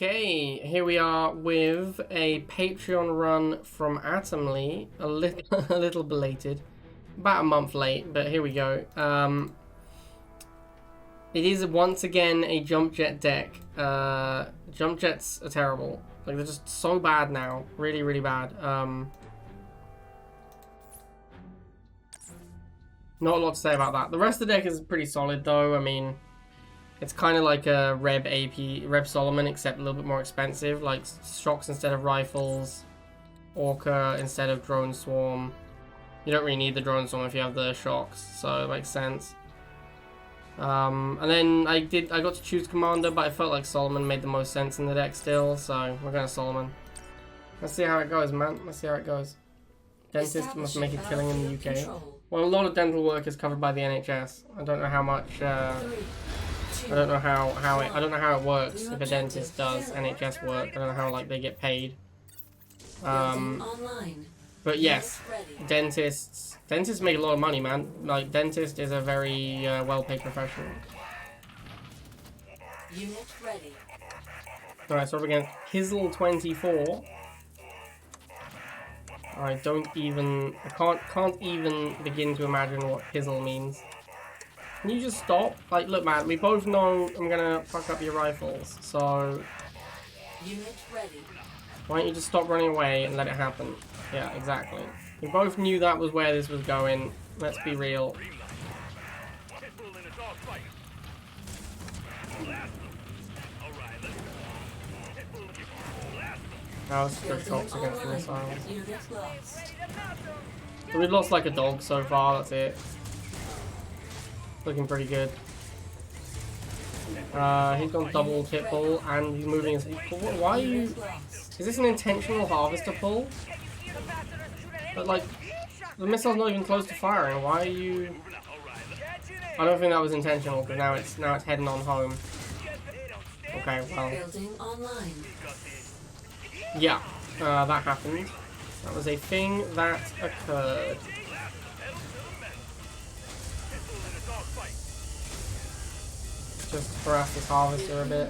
Okay, here we are with a Patreon run from Atomly, a little belated, about a month late, but here we go. It is once again a jump jet deck. Jump jets are terrible. Like, they're just so bad now, really, really bad. Not a lot to say about that. The rest of the deck is pretty solid though. I mean, it's kind of like a Reb Solomon, except a little bit more expensive. Like shocks instead of rifles, Orca instead of drone swarm. You don't really need the drone swarm if you have the shocks, so it makes sense. And then I got to choose commander, but I felt like Solomon made the most sense in the deck still, so we're going to Solomon. Let's see how it goes, man. Let's see how it goes. Dentist must make a killing in the UK. Well, a lot of dental work is covered by the NHS. I don't know how much. I don't know how it works if a dentist does NHS work. I don't know how they get paid. But yes, dentists make a lot of money, man. Like, dentist is a very well-paid profession. Unit ready. Alright, so we're against Hizzle 24. I can't even begin to imagine what Hizzle means. Can you just stop? Like, look, man, we both know I'm gonna fuck up your rifles, so Unit ready. why don't you just stop running away and let it happen? Yeah, exactly. We both knew that was where this was going. Let's be real. That was good shots against the missiles. So we've lost like a dog so far, that's it. Looking pretty good. He's gone double tip pull and he's moving his pull. Why are you... Is this an intentional harvester pull? But like, the missile's not even close to firing. Why are you... I don't think that was intentional, because now it's heading on home. Okay, well... Yeah, that happened. That was a thing that occurred. Just harass this harvester a bit.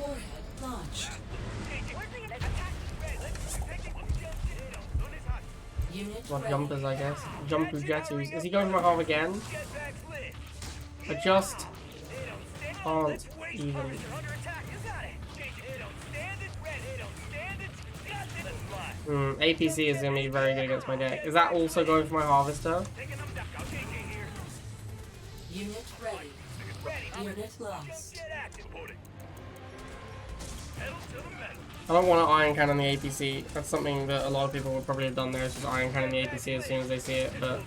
What jumpers, I guess. Jumpu Jetus. Is he going for a half again? I just can't even. APC is going to be very good against my deck. Is that also going for my harvester? Unit ready. Unit lost. I don't want to iron cannon the APC. That's something that a lot of people would probably have done there, is just iron cannon the APC as soon as they see it, but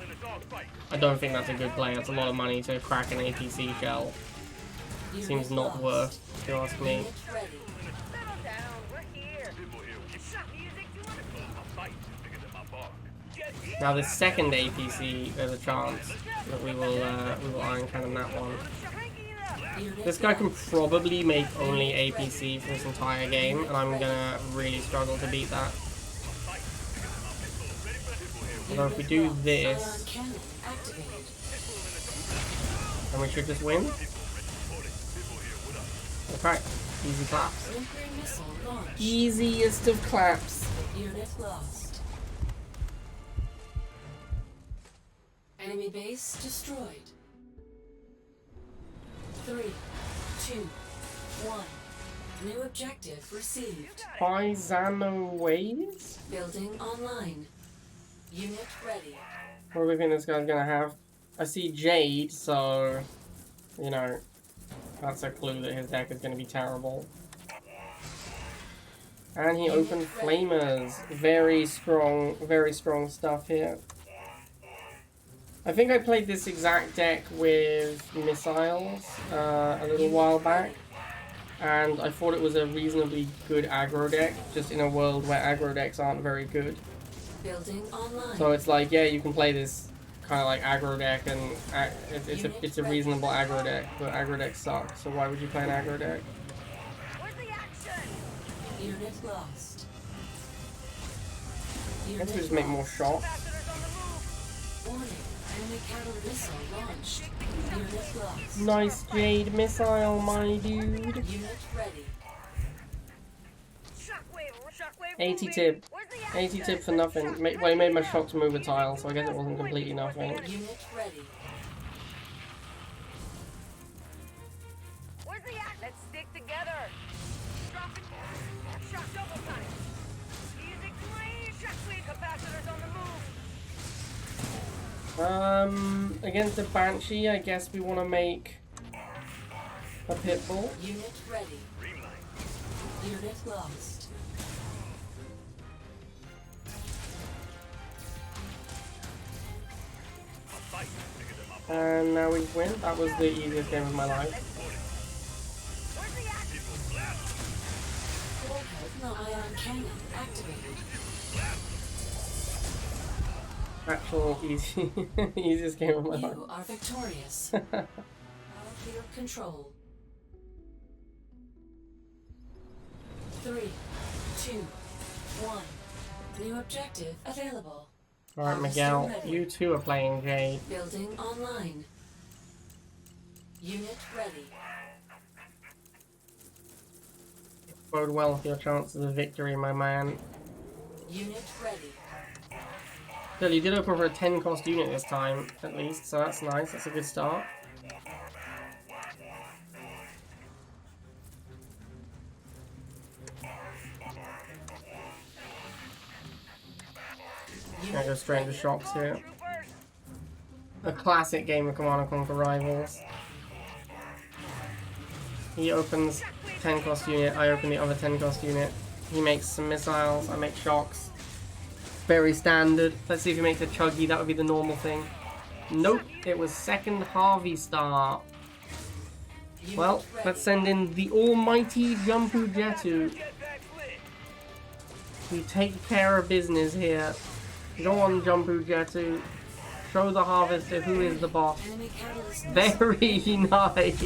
I don't think that's a good play. That's a lot of money to crack an APC shell. Seems not worth, if you ask me. Now the second APC, there's a chance that we will iron cannon that one. This guy can probably make only APC for this entire game, and I'm gonna really struggle to beat that. Although if we do this, then we should just win. Okay, easy claps. Easiest of claps. Unit lost. Enemy base destroyed. 3, 2, 1. New objective received. Paisano waves? Building online. Unit ready. What do we think this guy's gonna have? I see Jade, so you know that's a clue that his deck is gonna be terrible. And he opened Flamers. Very strong stuff here. I think I played this exact deck with missiles a little while back, and I thought it was a reasonably good aggro deck, just in a world where aggro decks aren't very good. Building online. So it's like, yeah, you can play this kind of like aggro deck, and it's a reasonable aggro deck, but aggro decks suck, so why would you play an aggro deck? Unit lost. I guess we just make more shots. Warning. Enemy counter missile launched. Unit lost. Nice Jade missile, my dude. Unit ready. 80 tip. 80 tip for nothing. Well, he made my shocks move a tile, so I guess it wasn't completely nothing. Unit ready. Where's the act? Let's stick together. Dropping. Shock double time. Music clean. Shock clean. Capacitors on the move. Against the Banshee, I guess we want to make a pitbull. Unit ready. Unit lost. And now we win. That was the easiest game of my life. Where's the act? Orca ion cannon activated. Actual easy, easiest game of my life. You are victorious. Battlefield control. 3, 2, 1. New objective available. Alright, Miguel, you too are playing Jade. Building online. Unit ready. Bode well for your chances of victory, my man. Unit ready. Still, you did open for a 10 cost unit this time, at least, so that's nice. That's a good start. I go straight into shocks here. A classic game of Command & Conquer Rivals. He opens 10 cost unit, I open the other 10 cost unit. He makes some missiles, I make shocks. Very standard. Let's see if he makes a chuggy, that would be the normal thing. Nope, it was second Harvey Star. Well, let's send in the almighty Jumpu Jetu. We take care of business here. Go on, Jumpu Jetu. Show the harvester who is the boss. Enemy catalyst. Very nice.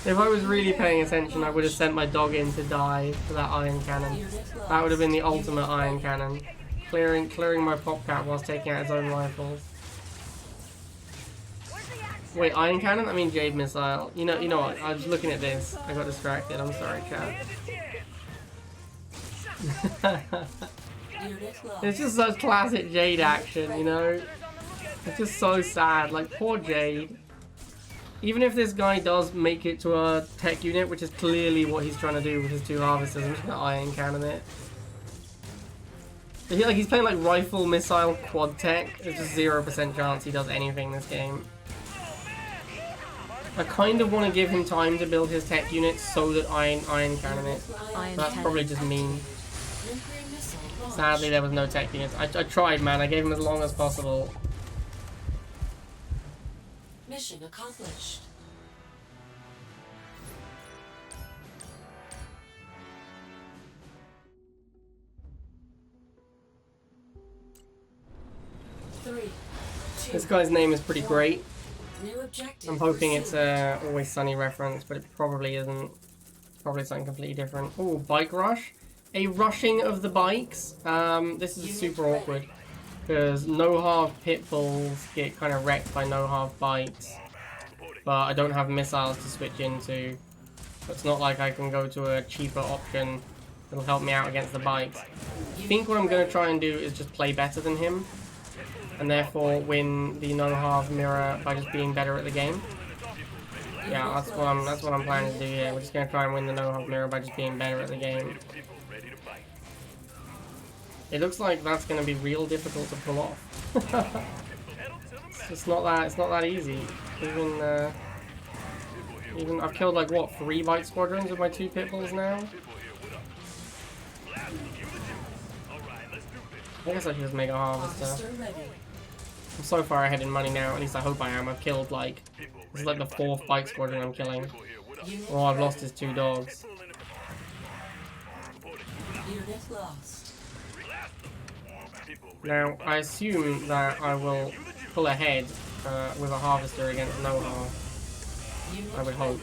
If I was really paying attention, I would have sent my dog in to die for that iron cannon. That would have been the ultimate iron cannon. Clearing my popcat whilst taking out his own rifles. Wait, iron cannon? I mean Jade missile. You know what? I was looking at this. I got distracted. I'm sorry, chat. Unit lost. It's just such classic Jade action, you know? It's just so sad. Like, poor Jade. Even if this guy does make it to a tech unit, which is clearly what he's trying to do with his two harvesters, I'm just gonna iron cannon it. He's playing like rifle, missile, quad tech. There's just 0% chance he does anything this game. I kind of want to give him time to build his tech unit so that I iron cannon it. That's probably just mean. Nuclear missile launched. Sadly, there was no tech units. I tried, man. I gave him as long as possible. Mission accomplished. Three, two, This guy's name is pretty great. new objective. I'm hoping it's received. a Always Sunny reference, but it probably isn't. It's probably something completely different. Oh, bike rush. A rushing of the bikes. This is super awkward because no-half pit bulls get kind of wrecked by no-half bikes, but I don't have missiles to switch into. So it's not like I can go to a cheaper option that'll help me out against the bikes. I think what I'm going to try and do is just play better than him, and therefore win the no-half mirror by just being better at the game. Yeah, that's what I'm planning to do here. We're just going to try and win the no-half mirror by just being better at the game. It looks like that's going to be real difficult to pull off. It's not that easy. Even I've killed like what 3 bike squadrons with my 2 pit bulls now. I guess I should just make a harvester. Harvester ready. I'm so far ahead in money now. At least I hope I am. I've killed like this is like the 4th bike squadron I'm killing. Unit Oh, I've ready. lost his 2 dogs. Unit lost. Now I assume that I will pull ahead with a harvester against no harm. Unit I would hope.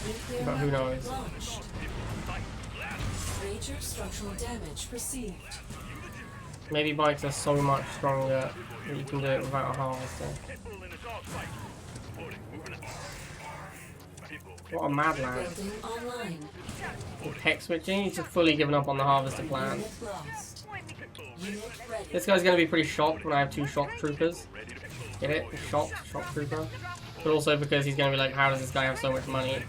Nuclear But who weapon knows? launched. Major structural damage received. Maybe bikes are so much stronger that you can do it without a harvester. What a mad lad. Building online. With tech switching, he's just fully given up on the harvester plan. Unit lost. Unit ready. This guy's gonna be pretty shocked when I have 2 shock troopers. Get it? Shock trooper. But also because he's gonna be like, how does this guy have so much money?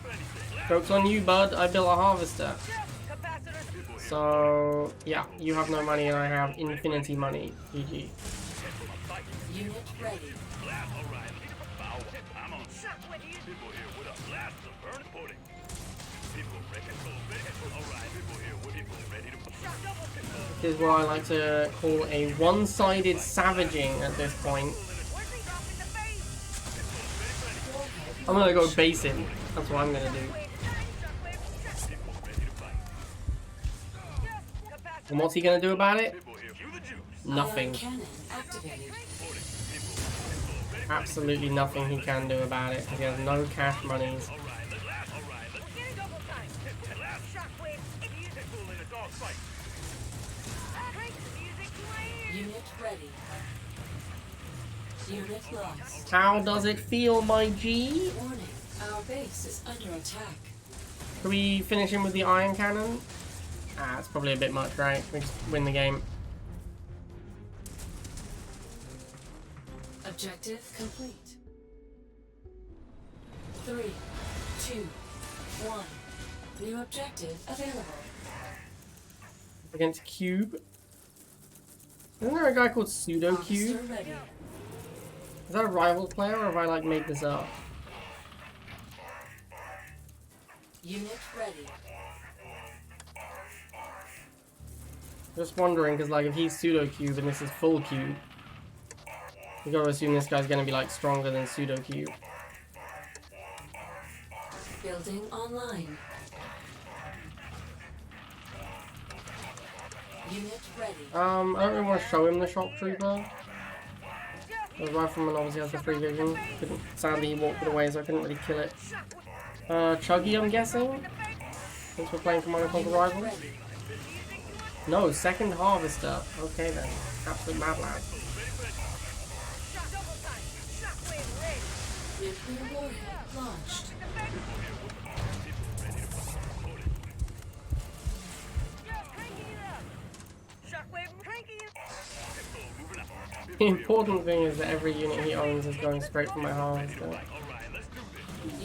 Joke's on you, bud. I built a harvester. So, yeah, you have no money and I have infinity money. GG. Unit ready. This is what I like to call a one-sided savaging at this point. I'm gonna go base him. That's what I'm gonna do. And what's he gonna do about it? Nothing. Cannon activated. Absolutely nothing he can do about it because he has no cash monies. Unit ready. Unit lost. How does it feel, my G? Warning. Our base is under attack. Can we finish him with the iron cannon? Ah, it's probably a bit much, right? We just win the game. Objective complete. 3, 2, 1. New objective available. Against Cube. Isn't there a guy called Pseudo Cube? Officer ready. Is that a rival player or have I like made this up? Unit ready. Just wondering because like if he's Pseudo Cube and this is full Cube, you gotta assume this guy's gonna be like stronger than Pseudo Cube. Building online. Unit ready. I don't really want to show him the shock trooper. The rifleman obviously has the free vision. Sadly he walked away so I couldn't really kill it. Chuggy I'm guessing? Since we're playing Command and Conquer Rivals? No, second harvester. Okay then. Absolute mad lad. Nuclear warhead launched. The important thing is that every unit he owns is going straight for my harvester.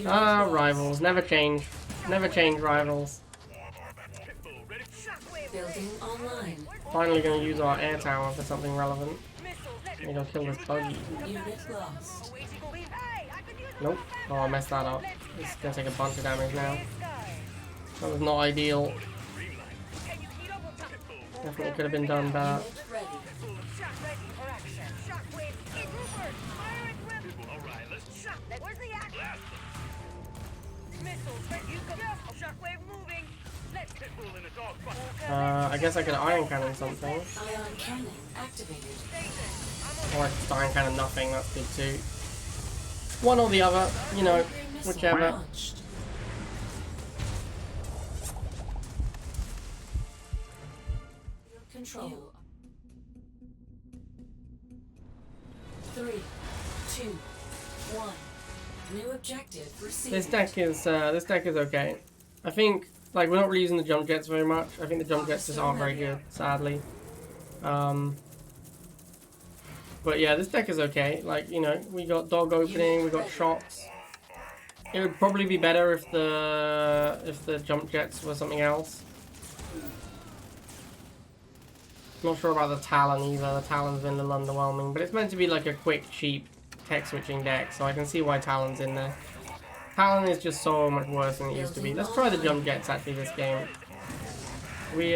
Ah, rivals. Never change. Never change, rivals. Building online. Finally going to use our air tower for something relevant. Maybe I'll kill this buggy. Unit lost. Nope. Oh, I messed that up. It's going to take a bunch of damage now. That was not ideal. Definitely could have been done better. Unit ready. I guess I could iron cannon something. Ion cannon activated. Or I could iron cannon nothing, that's good too. One or the other, you know, whichever. Launched. Control. 3, 2, 1. New objective received. This deck is okay. I think like we're not really using the jump jets very much. I think the jump jets just aren't very good, sadly. But yeah, this deck is okay. Like, you know, we got dog opening, we got shots. It would probably be better if the jump jets were something else. Not sure about the Talon either. The Talon's been a little underwhelming, but it's meant to be like a quick, cheap tech switching deck, so I can see why Talon's in there. Talon is just so much worse than it used to be. Let's try the jump jets actually this game. We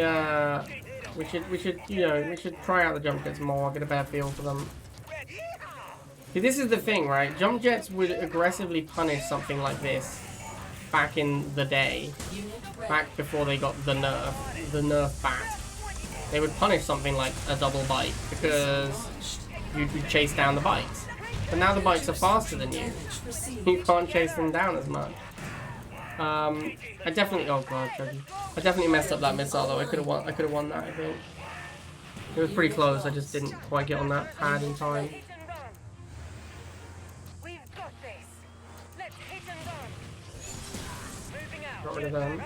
should you know, we should try out the jump jets more, get a better feel for them. See, this is the thing, right? Jump jets would aggressively punish something like this back in the day, back before they got the nerf bat. They would punish something like a double bite because you'd chase down the bites. But now the bites are faster than you. You can't chase them down as much. I definitely, oh god, Chuggy. I definitely messed up that missile though. I could have won that, I think. It was pretty close. I just didn't quite get on that pad in time. Got rid of them.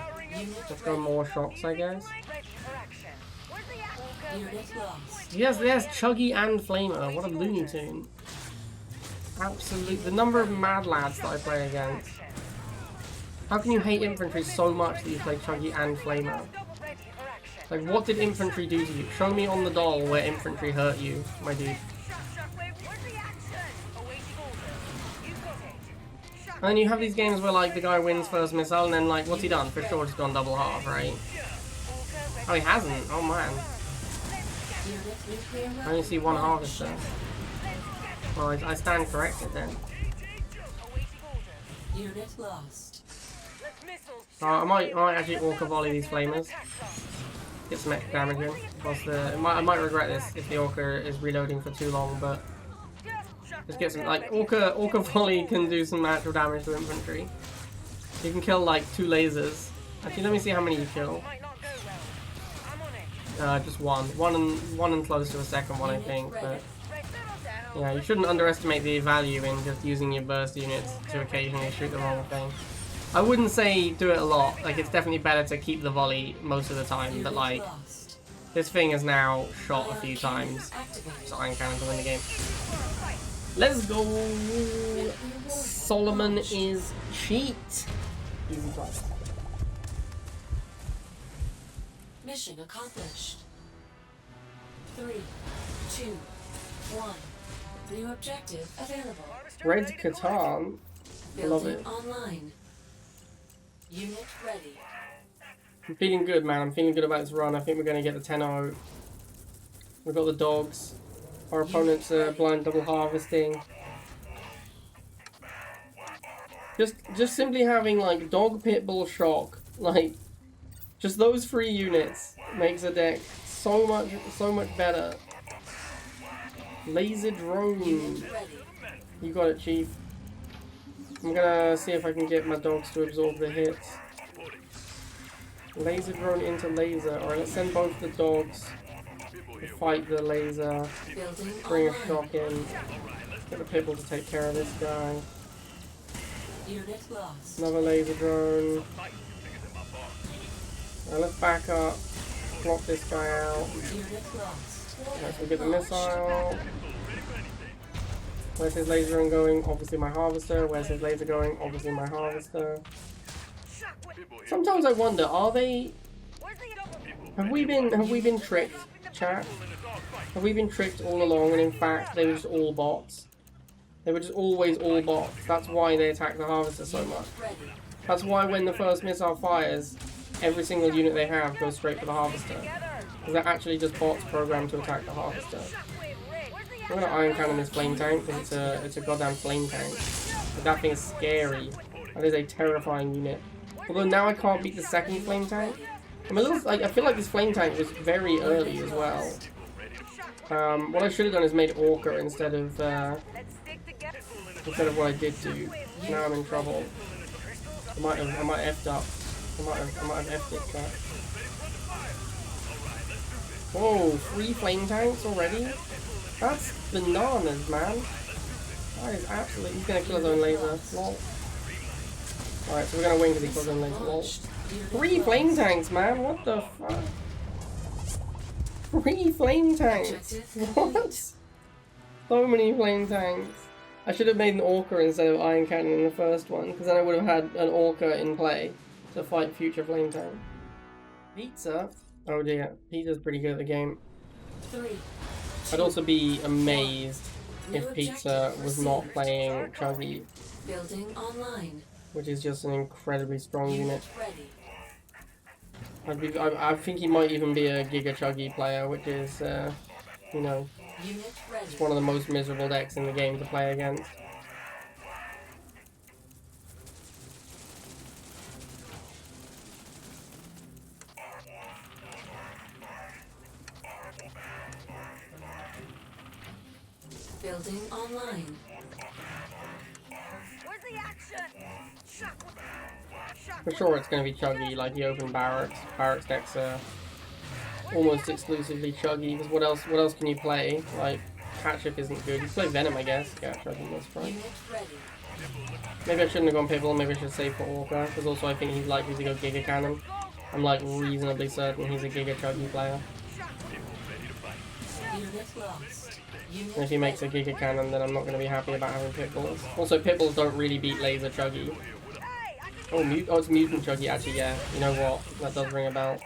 Let's go more shocks, I guess. Ready for action. Where's the action? Unit lost. Yes, Chuggy and Flamer. What a Looney Tune. Absolute. The number of mad lads that I play against. How can you hate infantry so much that you play Chuggy and Flamer? Ready for action. Like, what did infantry do to you? Show me on the doll where infantry hurt you, my dude. Shockwave, where's the action? Awaiting order. You got it. And then you have these games where, like, the guy wins first missile, and then, like, what's he done? For sure, just gone double half, right? Oh, he hasn't. Oh, man. Unit nuclear I only see one harvester. Well, I stand corrected then. Unit lost. I might actually Orca volley these flamers. Get some extra damage in. Whilst I might regret this if the Orca is reloading for too long, but just get some, like, Orca volley can do some actual damage to infantry. You can kill like 2 lasers. Actually, let me see how many you kill. Just one. One and close to a second one, I think. But yeah, you shouldn't underestimate the value in just using your burst units to occasionally shoot the wrong thing. I wouldn't say do it a lot. Like, it's definitely better to keep the volley most of the time. But like, this thing has now shot a few times, so Iron Cannon to win the game. Let's go. Solomon is cheat. Easy class. Mission accomplished. 3, 2, 1. New objective available. Red Catan. Love Building it. online. Unit ready. I'm feeling good, man. I'm feeling good about this run. I think we're going to get the 10-0. We've got the dogs. Our opponents are blind double harvesting. Just simply having, like, dog, pit bull, shock, like, just those 3 units makes a deck so much better. Laser drone. You got it, Chief. I'm gonna see if I can get my dogs to absorb the hits. Laser drone into laser. Alright, let's send both the dogs to fight the laser. Bring a shock in. Get the pitbull to take care of this guy. Unit lost. Another laser drone. Alright, let's back up. Block this guy out. Unit lost. Let's go get the missile. Where's his laser drone going? Obviously my harvester. Where's his laser going? Obviously my harvester. Sometimes I wonder, are they... Have we been tricked, chat? Have we been tricked all along and in fact they were just all bots? They were just always all bots. That's why they attack the harvester so much. That's why when the first missile fires, every single unit they have goes straight for the harvester. Because they're actually just bots programmed to attack the harvester. I'm gonna Iron Cannon this flame tank because it's a goddamn flame tank. But that thing is scary. That is a terrifying unit. Although now I can't beat the second flame tank. I'm a little like I feel like this flame tank was very early as well. What I should have done is made Orca instead of what I did do. Now I'm in trouble. I might have effed up. I might have effed it, chat. Whoa, 3 flame tanks already? That's bananas, man. That is absolutely... He's gonna kill his own laser. Lol. Alright, so we're gonna win because he killed his own laser. Lol. 3 flame tanks, man. What the fuck? 3 flame tanks. What? So many flame tanks. I should have made an Orca instead of Iron Cannon in the first one, because then I would have had an Orca in play to fight future flame tank. Pizza? Oh dear, Pizza's pretty good at the game. 3. I'd also be amazed if Pizza was not playing Chuggy, Building online. which is just an incredibly strong unit. Ready. I think he might even be a Giga Chuggy player, which is, you know, Unit ready. it's one of the most miserable decks in the game to play against. Building online. Where's the action? For sure it's going to be Chuggy, like the open Barracks. Barracks decks are almost exclusively Chuggy, because what else can you play? Like, Catship isn't good. You can play Venom, I guess. Yeah, Chuggy, that's right. Unit ready. Maybe I shouldn't have gone Pitbull, maybe I should save for Orca, because also I think he's likely to go Giga Cannon. I'm like reasonably certain he's a Giga Chuggy player. And if he makes a Giga Cannon, then I'm not going to be happy about having Pitbulls. Also, Pitbulls don't really beat Laser Chuggy. Oh, it's Mutant Chuggy, actually, yeah. You know what? That does ring a bell.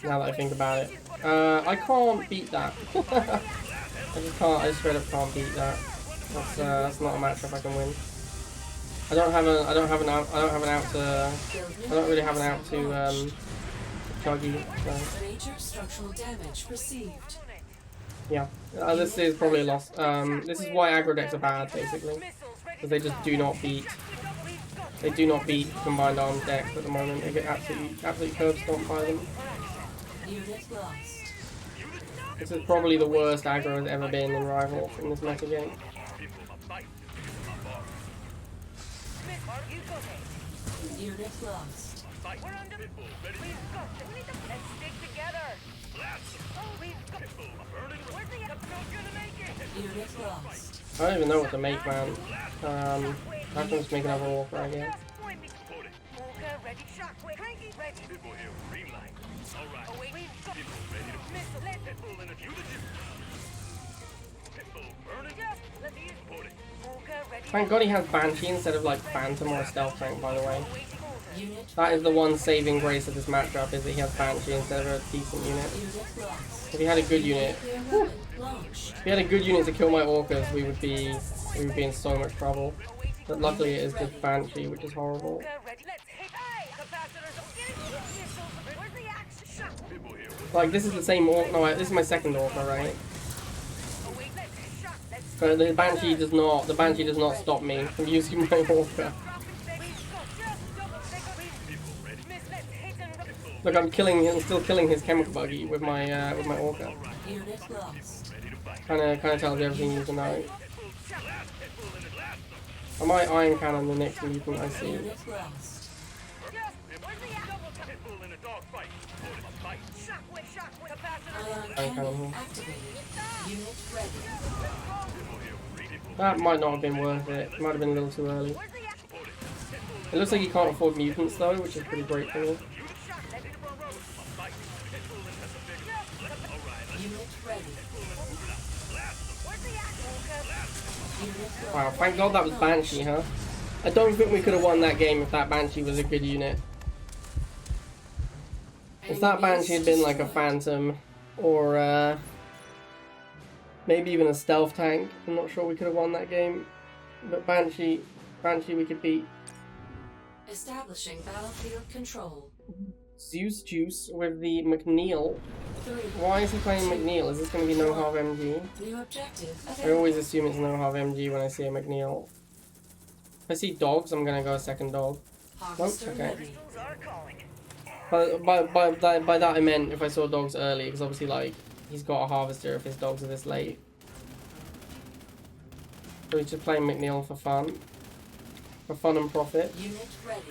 Now that I think about it. I can't beat that. I just can't, I straight up can't beat that. That's not a matchup I can win. I don't really have an out to Chuggy, so. Major structural damage received. Yeah, this is probably a loss. This is why aggro decks are bad, basically, because they just do not beat. They do not beat combined arms decks at the moment. They get absolutely curb stomped by them. Unit lost. This is probably the worst aggro has ever been in Rival in this meta game. Unit lost. Unit lost. I don't even know what to make, man. I have to just make another Orca, I guess. Thank God he has Banshee instead of like Phantom or a Stealth Tank, by the way. That is the one saving grace of this matchup, is that he has Banshee instead of a decent unit. If he had a good unit, if he had a good unit to kill my Orcas, we would be in so much trouble. But luckily it is just Banshee, which is horrible. Like, this is the same Orca, no, this is my second Orca, right? But the Banshee does not stop me from using my Orca. Look, I'm still killing his chemical buggy with my Orca. Kinda tells you everything you need to know. I might Iron Cannon the next mutant I see. Iron Cannon here. That might not have been worth it. It might have been a little too early. It looks like you can't afford mutants though, which is pretty great for me. Wow, thank God that was Banshee, huh? I don't think we could have won that game if that Banshee was a good unit. If that Banshee had been like a Phantom, or maybe even a Stealth Tank, I'm not sure we could have won that game. But Banshee we could beat. Establishing battlefield control. Zeus Juice with the McNeil. Why is he playing McNeil? Is this going to be no-half MG? New objective. I always assume it's no-half MG when I see a McNeil. If I see dogs, I'm going to go a second dog. Nope, okay. But by that I meant if I saw dogs early, because obviously like he's got a harvester if his dogs are this late. So he's just playing McNeil for fun and profit. Unit ready.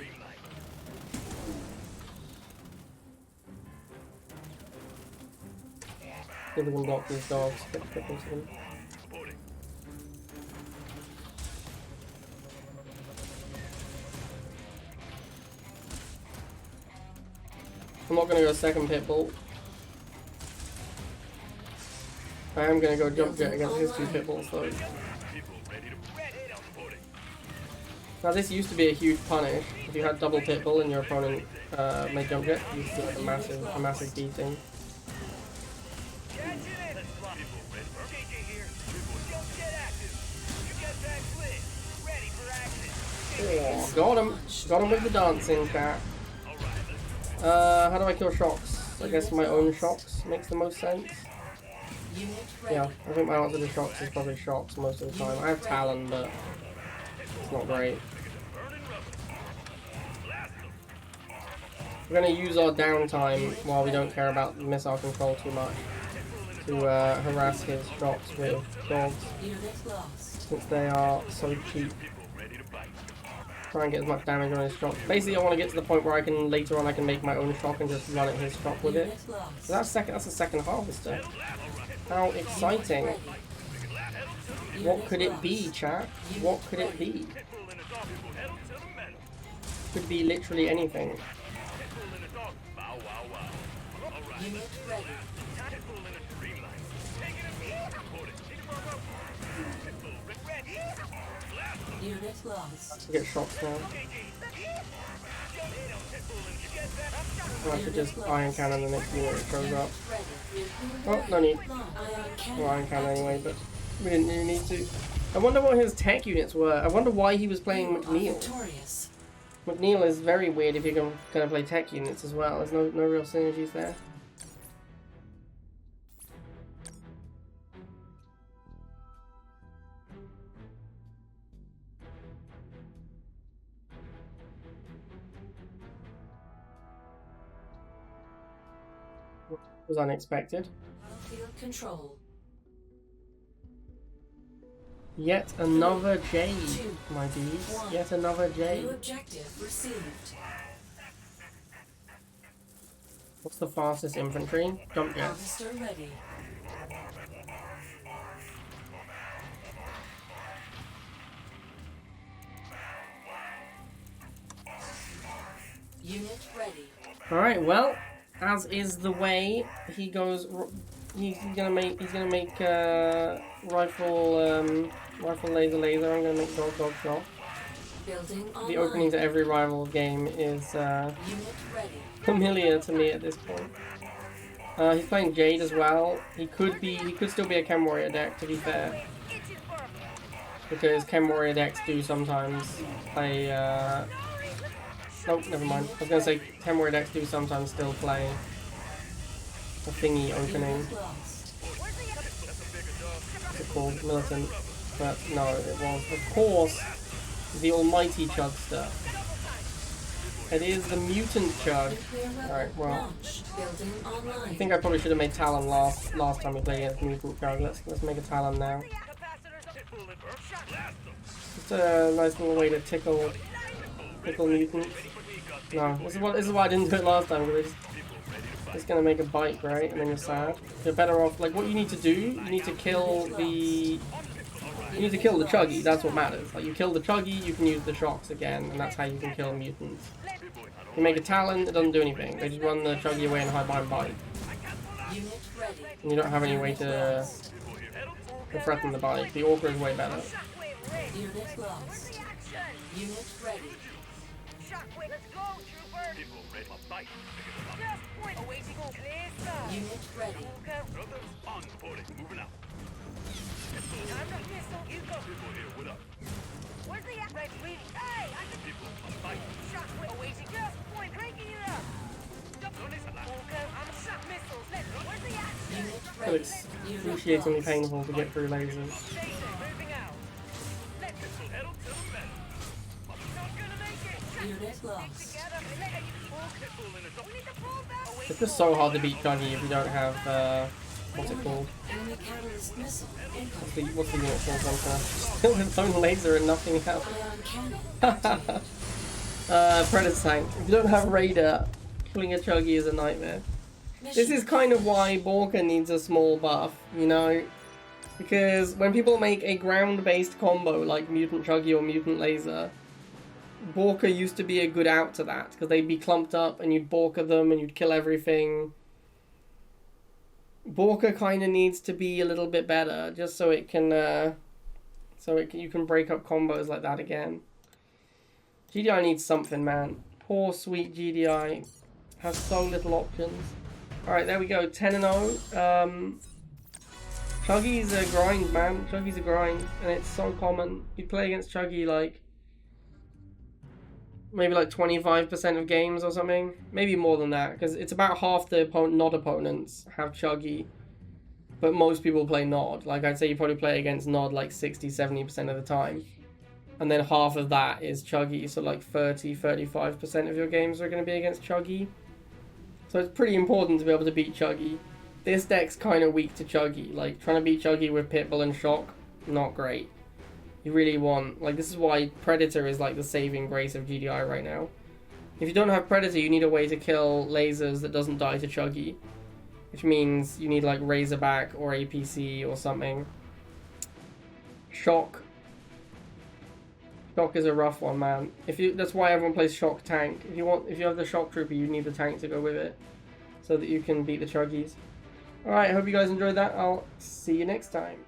See if we can block these dogs. Get into them. I'm not going to go second Pitbull. I am going to go jump jet against his two Pitbulls though. Now this used to be a huge punish. If you had double Pitbull and your opponent made jump jet, you used to get a massive beating. Oh, got him with the dancing cat. How do I kill shocks? I guess my own shocks makes the most sense. Yeah, I think my answer to shocks is probably shocks most of the time. I have Talon, but it's not great. We're going to use our downtime while we don't care about missile control too much to harass his shocks with dogs, since they are so cheap. Try and get as much damage on his shock. Basically, I want to get to the point where later on I can make my own shock and just run at his shock with it. So that's a second harvester. How exciting! What could it be, chat? What could it be? Could be literally anything. Unit ready. Unit lost. Get shots now. I should just iron cannon the next unit that shows up. Oh, no need. Well, iron cannon anyway, but we didn't really need to. I wonder what his tech units were. I wonder why he was playing McNeil. McNeil is very weird if you're going to play tech units as well. There's no real synergies there. Was unexpected. Field control. Yet another jade, my dudes. Yet another jade. New objective received. What's the fastest infantry? Jump jets. Harvester ready. Unit ready. All right. Well, as is the way, he goes. He's gonna make rifle laser. I'm gonna make dog shot. Building The opening to every rival game is Unit ready. familiar to me at this point. He's playing Jade as well. He could still be a Chem Warrior deck, to be fair, because Chem Warrior decks do sometimes play. Nope, never mind. I was gonna say Chem Warrior decks do sometimes still play a thingy opening. What's it called? Militant. But no, it was, of course, the almighty Chugster. It is the mutant Chug. Alright, well, I think I probably should have made Talon last time we played against mutant Chug. Let's make a Talon now. Just a nice little way to tickle mutants. No, this is why I didn't do it last time. Because it's gonna make a bite, right? And then you're sad. You're better off. Like, what you need to do, you need to kill the Chuggy. That's what matters. Like, you kill the Chuggy, you can use the shocks again, and that's how you can kill mutants. You make a Talon, it doesn't do anything. They just run the Chuggy away and hide behind bite. And you don't have any way to threaten the bite. The Orca is way better. Unit lost. Unit ready. Let's go, trooper. Unit ready. Where's the red wing? Hey, I can shockwave awaiting just point, cranking it up. I'm shock missiles. Where's the action? Unit So ready. it's excruciatingly painful to get through lasers. Moving out. Let's not gonna make it. Unit lost. Together. We need to pull back. It's just so hard to beat Chuggy if you don't have what's it called? Enemy catalyst missile incoming. What's the unit called? Still his own laser and nothing else. Ion cannon. Predator tank. If you don't have radar, killing a Chuggy is a nightmare. This is kind of why Borka needs a small buff, you know? Because when people make a ground-based combo like Mutant Chuggy or Mutant Laser, Borka used to be a good out to that, because they'd be clumped up and you'd Borka them and you'd kill everything. Borka kind of needs to be a little bit better, just so it can, you can break up combos like that again. GDI needs something, man. Poor sweet GDI has so little options. Alright, there we go, 10-0. Chuggy's a grind, man. Chuggy's a grind, and it's so common. You play against Chuggy like maybe like 25% of games or something. Maybe more than that, because it's about half the Nod opponents have Chuggy, but most people play Nod. Like, I'd say you probably play against Nod like 60-70% of the time. And then half of that is Chuggy, so like 30-35% of your games are going to be against Chuggy. So it's pretty important to be able to beat Chuggy. This deck's kind of weak to Chuggy. Like, trying to beat Chuggy with Pitbull and Shock, not great. You really want... Like, this is why Predator is like the saving grace of GDI right now. If you don't have Predator, you need a way to kill lasers that doesn't die to Chuggy. Which means you need like Razorback or APC or something. Shock. Shock is a rough one, man. That's why everyone plays shock tank. If you have the shock trooper, you need the tank to go with it, so that you can beat the chuggies. Alright, hope you guys enjoyed that. I'll see you next time.